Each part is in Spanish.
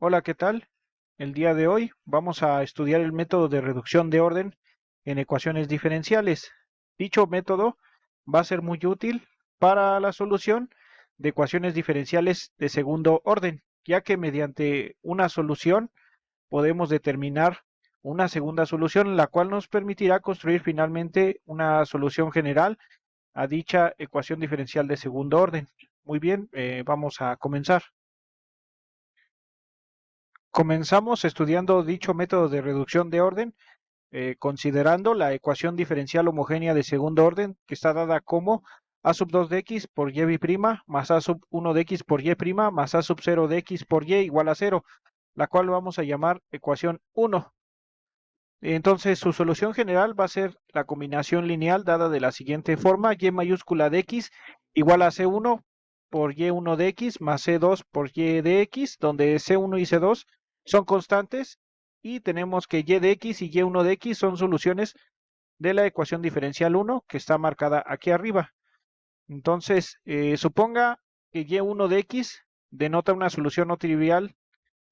Hola, ¿qué tal? El día de hoy vamos a estudiar el método de reducción de orden en ecuaciones diferenciales. Dicho método va a ser muy útil para la solución de ecuaciones diferenciales de segundo orden, ya que mediante una solución podemos determinar una segunda solución, la cual nos permitirá construir finalmente una solución general a dicha ecuación diferencial de segundo orden. Muy bien, vamos a comenzar. Comenzamos estudiando dicho método de reducción de orden, considerando la ecuación diferencial homogénea de segundo orden, que está dada como a sub 2 de x por y prima más a sub 1 de x por y prima más a sub 0 de x por y igual a 0, la cual vamos a llamar ecuación 1. Entonces, su solución general va a ser la combinación lineal dada de la siguiente forma: y mayúscula de x igual a c1 por y1 de x más c2 por y de x, donde c1 y c2 son constantes, y tenemos que y de x y y1 de x son soluciones de la ecuación diferencial 1, que está marcada aquí arriba. Entonces, suponga que y1 de x denota una solución no trivial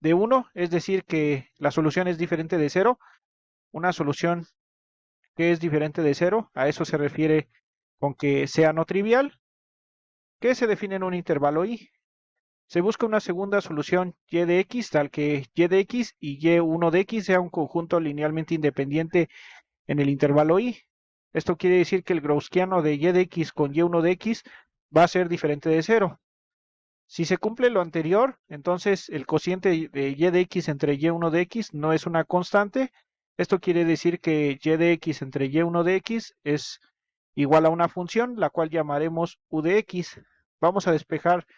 de 1, es decir, que la solución es diferente de 0. Una solución que es diferente de 0, a eso se refiere con que sea no trivial, que se define en un intervalo i. Se busca una segunda solución y de x, tal que y de x y y1 de x sea un conjunto linealmente independiente en el intervalo i. Esto quiere decir que el gaussiano de y de x con y1 de x va a ser diferente de 0. Si se cumple lo anterior, entonces el cociente de y de x entre y1 de x no es una constante. Esto quiere decir que y de x entre y1 de x es igual a una función, la cual llamaremos u de x. Vamos a despejar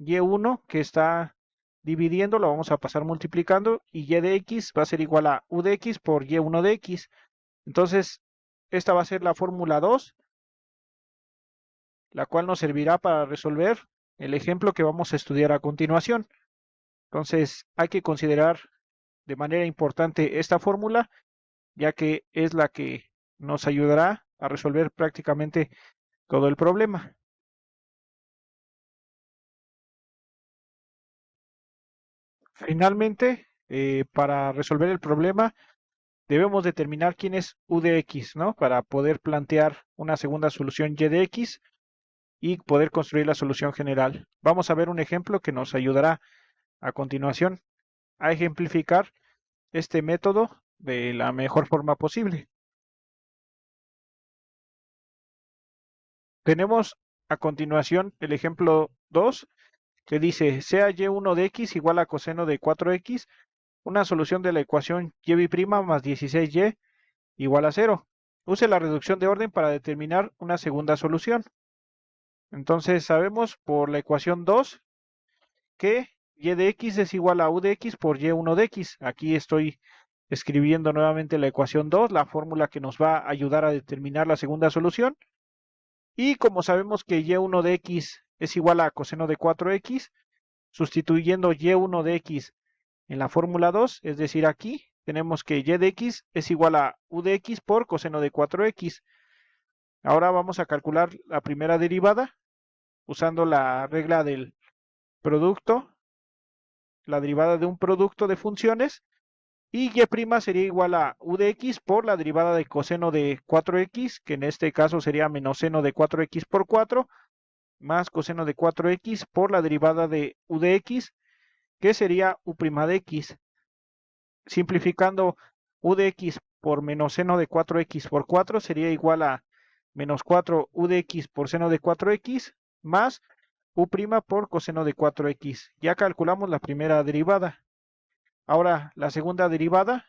y1 que está dividiendo, lo vamos a pasar multiplicando, y y de x va a ser igual a u de x por y1 de x. Entonces, esta va a ser la fórmula 2, la cual nos servirá para resolver el ejemplo que vamos a estudiar a continuación. Entonces, hay que considerar de manera importante esta fórmula, ya que es la que nos ayudará a resolver prácticamente todo el problema. Finalmente, para resolver el problema, debemos determinar quién es u de x, ¿no? Para poder plantear una segunda solución y de x y poder construir la solución general. Vamos a ver un ejemplo que nos ayudará a continuación a ejemplificar este método de la mejor forma posible. Tenemos a continuación el ejemplo 2, que dice: sea y1 de x igual a coseno de 4x, una solución de la ecuación y' más 16y igual a 0. Use la reducción de orden para determinar una segunda solución. Entonces sabemos por la ecuación 2 que y de x es igual a u de x por y1 de x. Aquí estoy escribiendo nuevamente la ecuación 2, la fórmula que nos va a ayudar a determinar la segunda solución. Y como sabemos que y1 de x es igual a coseno de 4x, sustituyendo y1 de x en la fórmula 2, es decir, aquí tenemos que y de x es igual a u de x por coseno de 4x. Ahora vamos a calcular la primera derivada usando la regla del producto, la derivada de un producto de funciones, y y' sería igual a u de x por la derivada de coseno de 4x, que en este caso sería menos seno de 4x por 4, más coseno de 4x por la derivada de u de x, que sería u' de x. Simplificando, u de x por menos seno de 4x por 4 sería igual a menos 4 u de x por seno de 4x más u' por coseno de 4x. Ya calculamos la primera derivada. Ahora la segunda derivada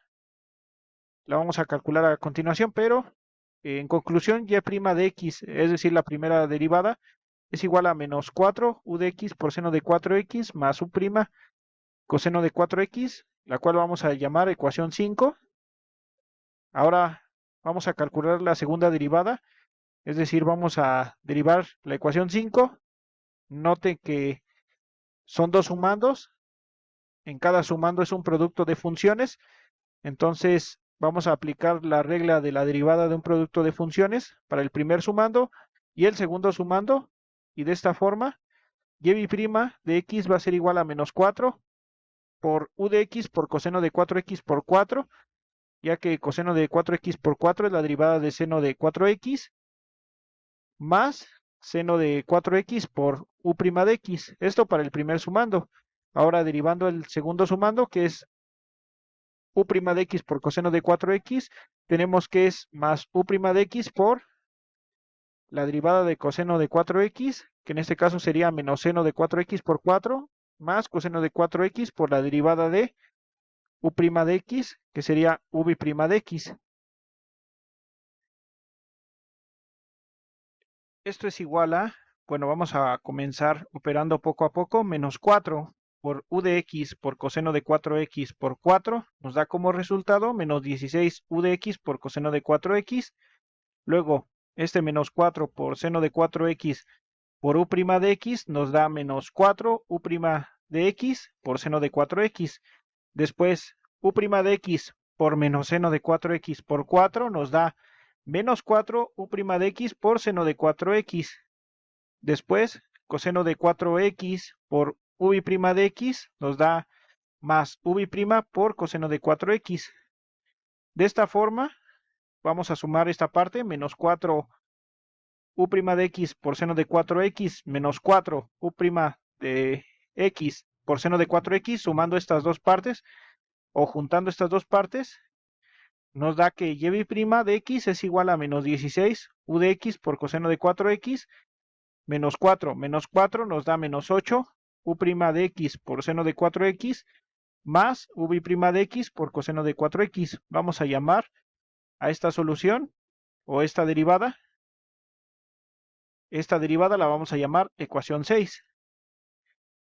la vamos a calcular a continuación, pero en conclusión, y' de x, es decir, la primera derivada, es igual a menos 4 u de x por seno de 4x más u' coseno de 4x, la cual vamos a llamar ecuación 5. Ahora vamos a calcular la segunda derivada, es decir, vamos a derivar la ecuación 5. Note que son dos sumandos, en cada sumando es un producto de funciones, entonces vamos a aplicar la regla de la derivada de un producto de funciones para el primer sumando y el segundo sumando, y de esta forma y' de x va a ser igual a menos 4 por u de x por coseno de 4x por 4, ya que coseno de 4x por 4 es la derivada de seno de 4x, más seno de 4x por u' de x. Esto para el primer sumando. Ahora derivando el segundo sumando, que es u' de x por coseno de 4x, tenemos que es más u' de x por la derivada de coseno de 4x, que en este caso sería menos seno de 4x por 4, más coseno de 4x por la derivada de u' de x, que sería v' de x. Esto es igual a, bueno, vamos a comenzar operando poco a poco, menos 4 por u de x por coseno de 4x por 4, nos da como resultado menos 16 u de x por coseno de 4x. Luego, este menos 4 por seno de 4x por u' de x nos da menos 4 u' de x por seno de 4x. Después, u' de x por menos seno de 4x por 4 nos da menos 4 u' de x por seno de 4x. Después, coseno de 4x por u' de x nos da más v' por coseno de 4x. De esta forma, vamos a sumar esta parte, menos 4 u' de x por seno de 4x menos 4 u' de x por seno de 4x, sumando estas dos partes o juntando estas dos partes, nos da que y' de x es igual a menos 16 u de x por coseno de 4x menos 4 nos da menos 8 u' de x por seno de 4x más v' de x por coseno de 4x. Vamos a llamar a esta solución o esta derivada la vamos a llamar ecuación 6.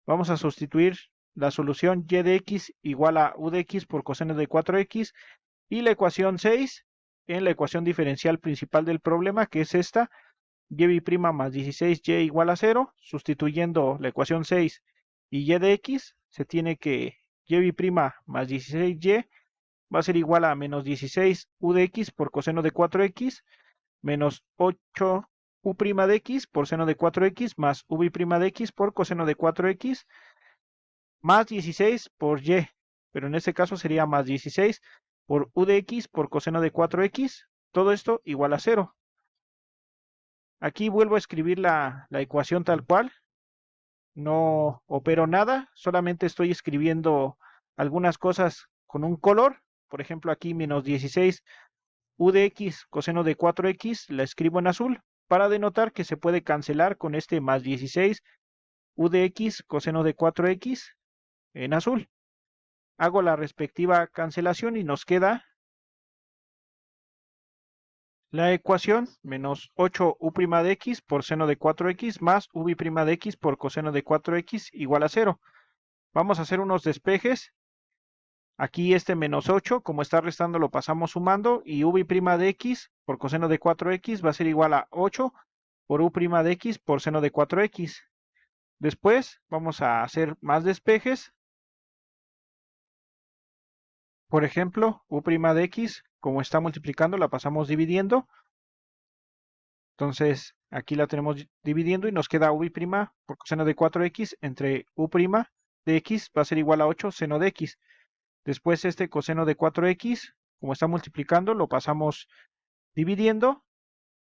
Vamos a sustituir la solución y de x igual a u de x por coseno de 4x y la ecuación 6 en la ecuación diferencial principal del problema, que es esta, y' más 16y igual a 0. Sustituyendo la ecuación 6 y de x, se tiene que y' más 16y va a ser igual a menos 16 u de x por coseno de 4x menos 8 u' de x por seno de 4x más v' de x por coseno de 4x más 16 por y, pero en este caso sería más 16 por u de x por coseno de 4x, todo esto igual a 0. Aquí vuelvo a escribir la ecuación tal cual, no opero nada, solamente estoy escribiendo algunas cosas con un color, por ejemplo aquí menos 16 u de x coseno de 4x la escribo en azul para denotar que se puede cancelar con este más 16 u de x coseno de 4x en azul. Hago la respectiva cancelación y nos queda la ecuación menos 8 u' de x por seno de 4x más v' de x por coseno de 4x igual a 0. Vamos a hacer unos despejes. Aquí este menos 8, como está restando, lo pasamos sumando y v' de x por coseno de 4x va a ser igual a 8 por u' de x por seno de 4x. Después vamos a hacer más despejes. Por ejemplo, u' de x, como está multiplicando, la pasamos dividiendo. Entonces, aquí la tenemos dividiendo y nos queda v' por coseno de 4x entre u' de x va a ser igual a 8 seno de x. Después este coseno de 4x, como está multiplicando, lo pasamos dividiendo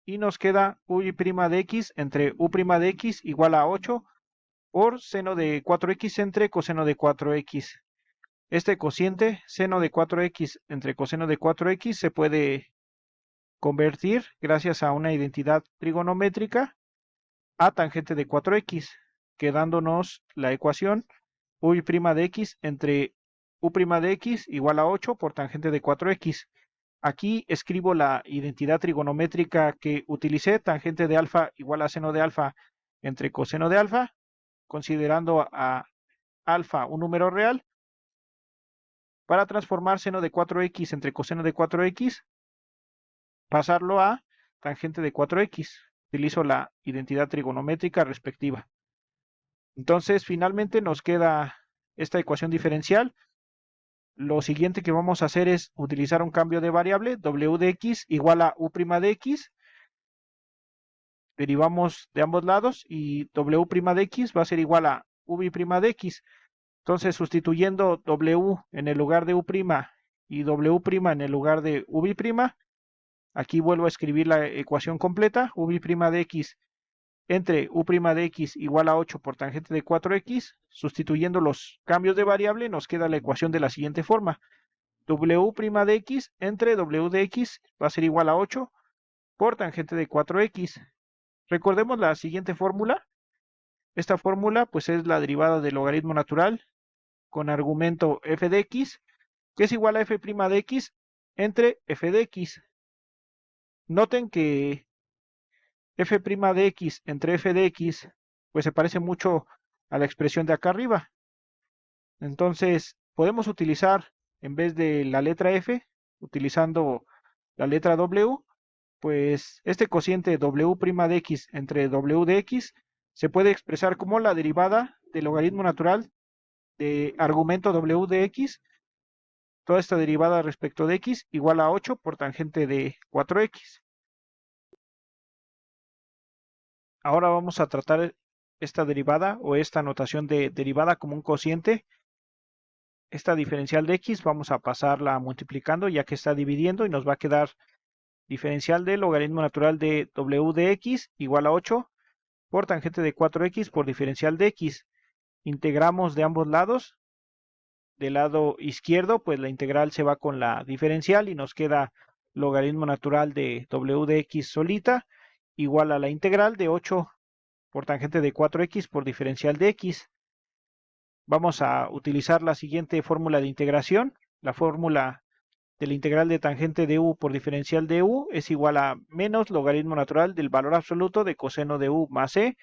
y nos queda u' de x entre u' de x igual a 8 por seno de 4x entre coseno de 4x. Este cociente, seno de 4x entre coseno de 4x, se puede convertir, gracias a una identidad trigonométrica, a tangente de 4x, quedándonos la ecuación u' de x entre u' de x igual a 8 por tangente de 4x. Aquí escribo la identidad trigonométrica que utilicé, tangente de alfa igual a seno de alfa entre coseno de alfa, considerando a alfa un número real. Para transformar seno de 4x entre coseno de 4x, pasarlo a tangente de 4x. Utilizo la identidad trigonométrica respectiva. Entonces, finalmente nos queda esta ecuación diferencial. Lo siguiente que vamos a hacer es utilizar un cambio de variable, w de x igual a u' de x. Derivamos de ambos lados y w' de x va a ser igual a v' de x. Entonces, sustituyendo W en el lugar de U' y W' en el lugar de V', aquí vuelvo a escribir la ecuación completa, V' de x entre U' de x igual a 8 por tangente de 4x. Sustituyendo los cambios de variable, nos queda la ecuación de la siguiente forma. W' de x entre W de x va a ser igual a 8 por tangente de 4x. Recordemos la siguiente fórmula. Esta fórmula pues es la derivada del logaritmo natural con argumento f de x, que es igual a f' de x entre f de x. Noten que f' de x entre f de x pues se parece mucho a la expresión de acá arriba. Entonces podemos utilizar, en vez de la letra f, utilizando la letra w, pues este cociente w' de x entre w de x se puede expresar como la derivada del logaritmo natural de argumento w de x, toda esta derivada respecto de x igual a 8 por tangente de 4x. Ahora vamos a tratar esta derivada o esta notación de derivada como un cociente. Esta diferencial de x vamos a pasarla multiplicando ya que está dividiendo y nos va a quedar diferencial del logaritmo natural de w de x igual a 8 por tangente de 4x por diferencial de x. Integramos de ambos lados. Del lado izquierdo, pues la integral se va con la diferencial y nos queda logaritmo natural de w de x solita igual a la integral de 8 por tangente de 4x por diferencial de x. Vamos a utilizar la siguiente fórmula de integración. La fórmula de la integral de tangente de u por diferencial de u es igual a menos logaritmo natural del valor absoluto de coseno de u más e.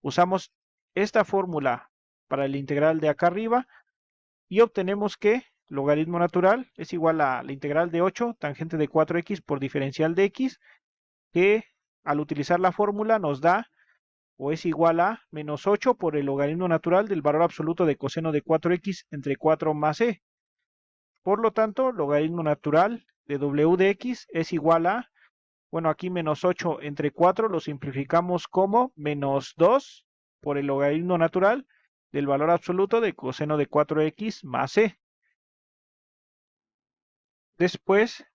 Usamos esta fórmula para la integral de acá arriba y obtenemos que logaritmo natural es igual a la integral de 8 tangente de 4x por diferencial de x, que al utilizar la fórmula nos da o es igual a menos 8 por el logaritmo natural del valor absoluto de coseno de 4x entre 4 más e. Por lo tanto, logaritmo natural de w de x es igual a, bueno, aquí menos 8 entre 4 lo simplificamos como menos 2 por el logaritmo natural del valor absoluto de coseno de 4x más e. Después,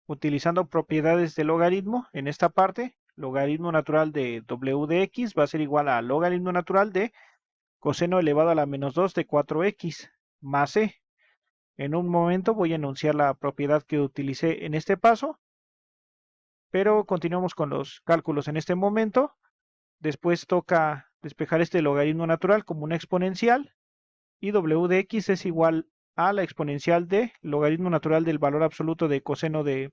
utilizando propiedades de logaritmo, en esta parte, logaritmo natural de w de x va a ser igual a logaritmo natural de coseno elevado a la menos 2 de 4x más e. En un momento voy a enunciar la propiedad que utilicé en este paso, pero continuamos con los cálculos en este momento. Después toca despejar este logaritmo natural como una exponencial y w de x es igual a la exponencial de logaritmo natural del valor absoluto de coseno de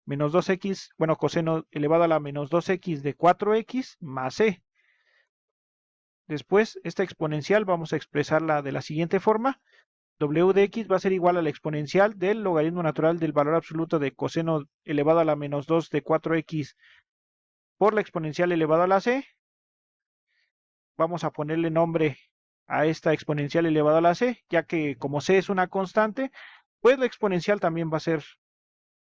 menos 2x, bueno, coseno elevado a la menos 2x de 4x más e. Después, esta exponencial vamos a expresarla de la siguiente forma. W de x va a ser igual a la exponencial del logaritmo natural del valor absoluto de coseno elevado a la menos 2 de 4x por la exponencial elevado a la c. Vamos a ponerle nombre a esta exponencial elevado a la c, ya que como c es una constante, pues la exponencial también va a ser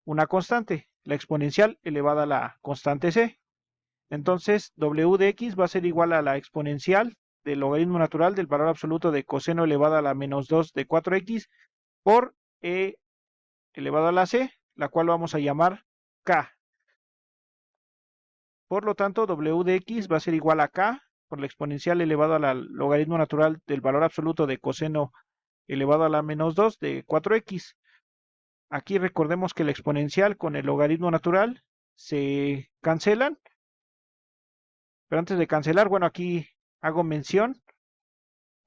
una constante, la exponencial elevada a la constante c. Entonces, w de x va a ser igual a la exponencial del logaritmo natural del valor absoluto de coseno elevado a la menos 2 de 4x por e elevado a la c, la cual vamos a llamar k. Por lo tanto, w de x va a ser igual a k por la exponencial elevado al logaritmo natural del valor absoluto de coseno elevado a la menos 2 de 4x. Aquí recordemos que la exponencial con el logaritmo natural se cancelan. Pero antes de cancelar, bueno, aquí hago mención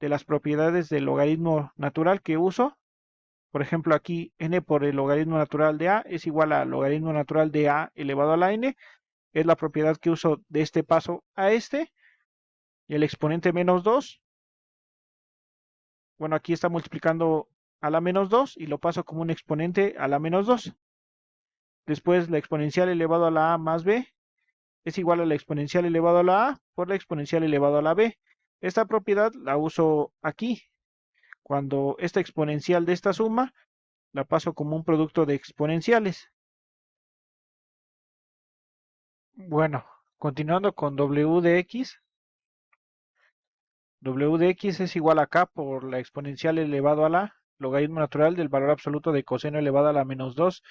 de las propiedades del logaritmo natural que uso. Por ejemplo, aquí n por el logaritmo natural de a es igual al logaritmo natural de a elevado a la n. Es la propiedad que uso de este paso a este. Y el exponente menos 2. Bueno, aquí está multiplicando a la menos 2 y lo paso como un exponente a la menos 2. Después la exponencial elevado a la a más b es igual a la exponencial elevado a la a por la exponencial elevado a la b. Esta propiedad la uso aquí. Cuando esta exponencial de esta suma la paso como un producto de exponenciales. Bueno, continuando con w de x. W de x es igual a k por la exponencial elevado a la logaritmo natural del valor absoluto de coseno elevado a la menos 2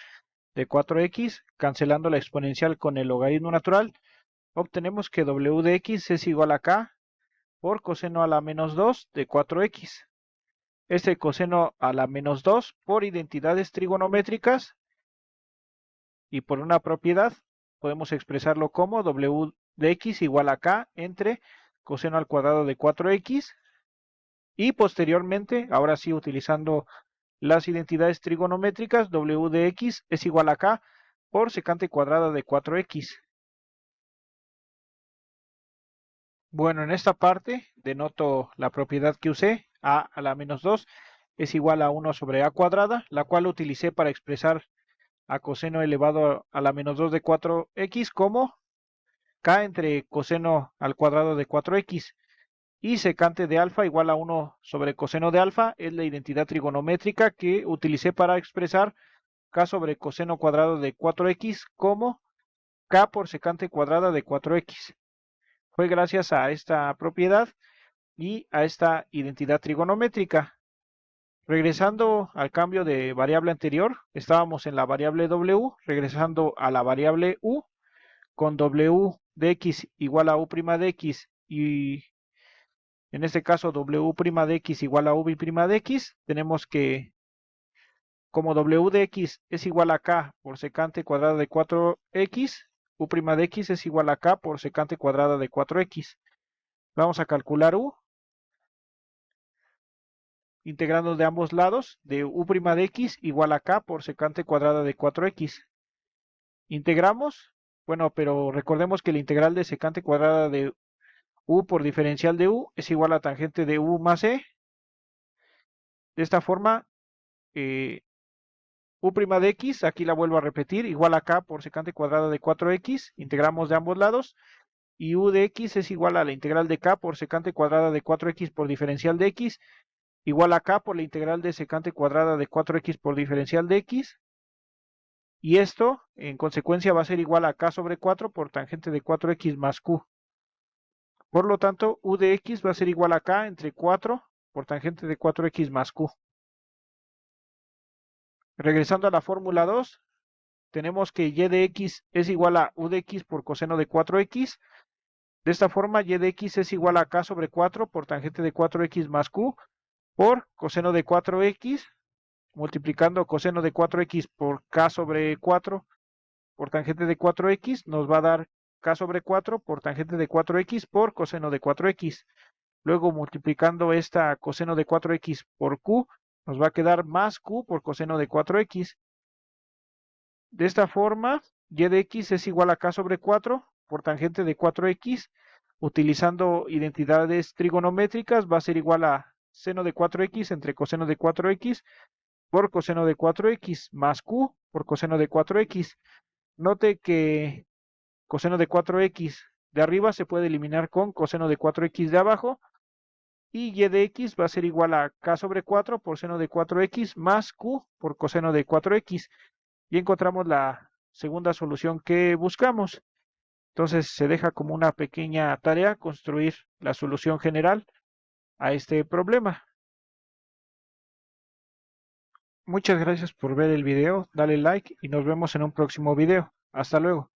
de 4x, cancelando la exponencial con el logaritmo natural, obtenemos que W de x es igual a k por coseno a la menos 2 de 4x. Este coseno a la menos 2 por identidades trigonométricas y por una propiedad podemos expresarlo como W de x igual a k entre coseno al cuadrado de 4x y posteriormente, ahora sí utilizando las identidades trigonométricas, W de x es igual a k por secante cuadrada de 4x. Bueno, en esta parte denoto la propiedad que usé, a la menos 2 es igual a 1 sobre a cuadrada, la cual utilicé para expresar a coseno elevado a la menos 2 de 4x como k entre coseno al cuadrado de 4x. Y secante de alfa igual a 1 sobre coseno de alfa es la identidad trigonométrica que utilicé para expresar k sobre coseno cuadrado de 4x como k por secante cuadrada de 4x. Fue gracias a esta propiedad y a esta identidad trigonométrica. Regresando al cambio de variable anterior, estábamos en la variable w, regresando a la variable u, con w de x igual a u' de x y en este caso w' de x igual a v' de x, tenemos que como w de x es igual a k por secante cuadrada de 4x, u' de x es igual a k por secante cuadrada de 4x. Vamos a calcular u, integrando de ambos lados, de u' de x igual a k por secante cuadrada de 4x. Integramos, bueno, pero recordemos que la integral de secante cuadrada de u por diferencial de u es igual a tangente de u más e. De esta forma, u' de x, aquí la vuelvo a repetir, igual a k por secante cuadrada de 4x, integramos de ambos lados, y u de x es igual a la integral de k por secante cuadrada de 4x por diferencial de x, igual a k por la integral de secante cuadrada de 4x por diferencial de x, y esto en consecuencia va a ser igual a k sobre 4 por tangente de 4x más q. Por lo tanto, u de x va a ser igual a k entre 4 por tangente de 4x más q. Regresando a la fórmula 2, tenemos que y de x es igual a u de x por coseno de 4x. De esta forma, y de x es igual a k sobre 4 por tangente de 4x más q por coseno de 4x, multiplicando coseno de 4x por k sobre 4 por tangente de 4x, nos va a dar k sobre 4 por tangente de 4x por coseno de 4x. Luego, multiplicando esta coseno de 4x por q, nos va a quedar más q por coseno de 4x. De esta forma, y de x es igual a k sobre 4 por tangente de 4x. Utilizando identidades trigonométricas, va a ser igual a seno de 4x entre coseno de 4x por coseno de 4x más q por coseno de 4x. Note que coseno de 4x de arriba se puede eliminar con coseno de 4x de abajo. Y y de x va a ser igual a k sobre 4 por seno de 4x más q por coseno de 4x. Y encontramos la segunda solución que buscamos. Entonces se deja como una pequeña tarea construir la solución general a este problema. Muchas gracias por ver el video, dale like y nos vemos en un próximo video. Hasta luego.